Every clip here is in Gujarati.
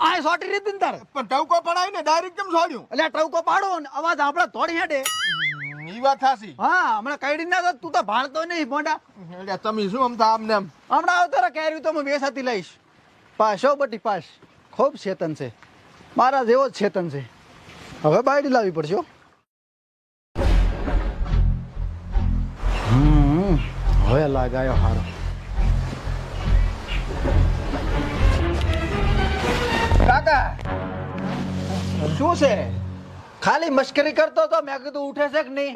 આ સોટી રીત ને તાર પણ ટવકો પડાય ને ડાયરેક્ટ કેમ છોડ્યું? એટલે ટવકો પાડો ને અવાજ આપણે થોડી હેડે. ઈ વાત થાસી. હા હમણાં કઈડી ના તો તું તો ભાળતો નહીં મોટા. એટલે તમે શું આમ તો આમને આમ હમણાં આવતો રે કેરી તો હું વેસાતી લઈશ. પાસ હો બટી પાસ. ખૂબ ચેતન છે મારા જેવો જ ચેતન છે. હવે બાયડી લાવવી પડશે હો. હવે લાગાયો હારો. કાકા શું છે? ખાલી મશ્કરી કરતો તો મેં કીધું ઉઠે છે કે નહીં.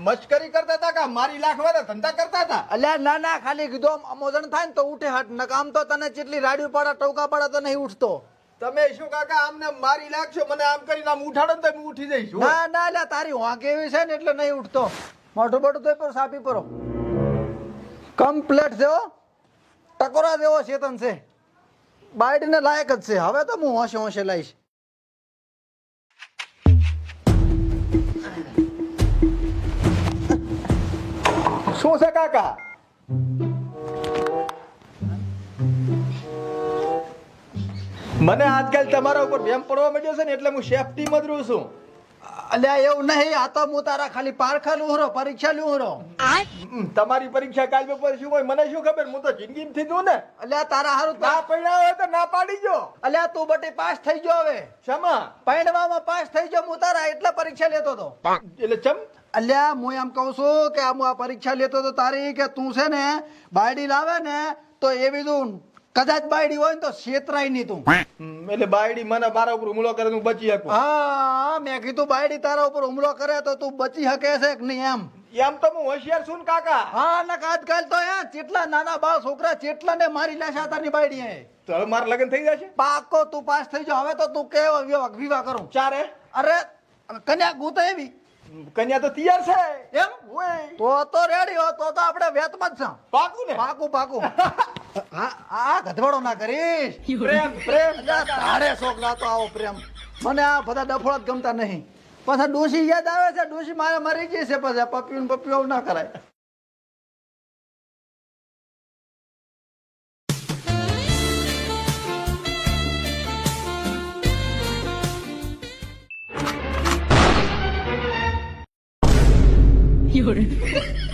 મશ્કરી કરતા હતા કે મારી લાખવાના ધંધા કરતા હતા? અલ્યા ના ના ખાલી કીધું આમ અમોજણ થાય ને તો ઉઠે હટ ન કામ તો તને જેટલી રાડ્યું પાડા ટોકા પાડા તો નહીં ઉઠતો. તમે શું કાકા આમને મારી લાગશો મને આમ કરીને આમ ઉઠાડો ને તો હું ઉઠી જઈશ. ના ના એટલે તારી વાંક એવી છે ને એટલે નહીં ઉઠતો. મોઢું બોટું તો પર સાપી પરો કમ્પ્લેટ છે હો. ટકોરા જેવો ચેતન છે. બાયડીને લાયક જ છે. હવે તો હું હોશે હોશે લઈશ. શું છે કાકા? મને આજકાલ તમારા ઉપર ભેમ પડવા માંડ્યો છે ને એટલે હું સેફટીમાં જ રહું છું. અલ્યા એવું નહીં. આ તો હું તારા ખાલી પારખા લુહરો પરીક્ષા લુહરો. તમારી પરીક્ષા કાલ પેપર શું હોય મને શું ખબર? હું તો જિંદગીમાંથી દઉં ને. અલ્યા તારા હારું ના પડ્યા હોય તો ના પાડી જો. અલ્યા તું બટી પાસ થઈ ગયો હવે. શમા? પૈણવામાં પાસ થઈ ગયો. હું તારા એટલે પરીક્ષા લેતો હતો. એટલે ચમ અલ્યા હું એમ કહું છું કે આ પરીક્ષા લેતો તો તારી કે તું છે ને બાયડી લાવે ને તો એવી તું કદાચ બાયડી હોય ને તો છેતરાય નહીં તું. એટલે બાયડી મને મારા ઉપર હુમલો કરે હું બચી શકું. હા મેં કીધું બાયડી તારા ઉપર હુમલો કરે તો તું બચી શકે છે કે નહીં એમ. એમ તો હું હોશિયાર છું ને કાકા. હા ને આજકાલ તો કેટલા નાના બાળ છોકરા કેટલા ને મારી લેશે તારની બાયડી હે. તો હવે મારા લગ્ન થઈ જશે? પાકો તું પાસ થઈ જાવ. હવે તો તું કેવો વિવાહ કરું. ચારે અરે કન્યા ગુત એવી કન્યા તો તૈયાર છે એમ તો રેડી હો તો આપણે વેતમાં જ છે. પાકું ને? પાકું આ ગધવાડો ના કરીશ. પ્રેમ પ્રેમ તારે શોખ લાતો આવો પ્રેમ. મને આ બધા ડફોડા જ ગમતા નહીં. પાછા ડોશી યાદ આવે છે. ડોશી મારે મરી ગઈ છે. પછી પપ્પીઓ પપ્પીઓ ના કરાય.有人。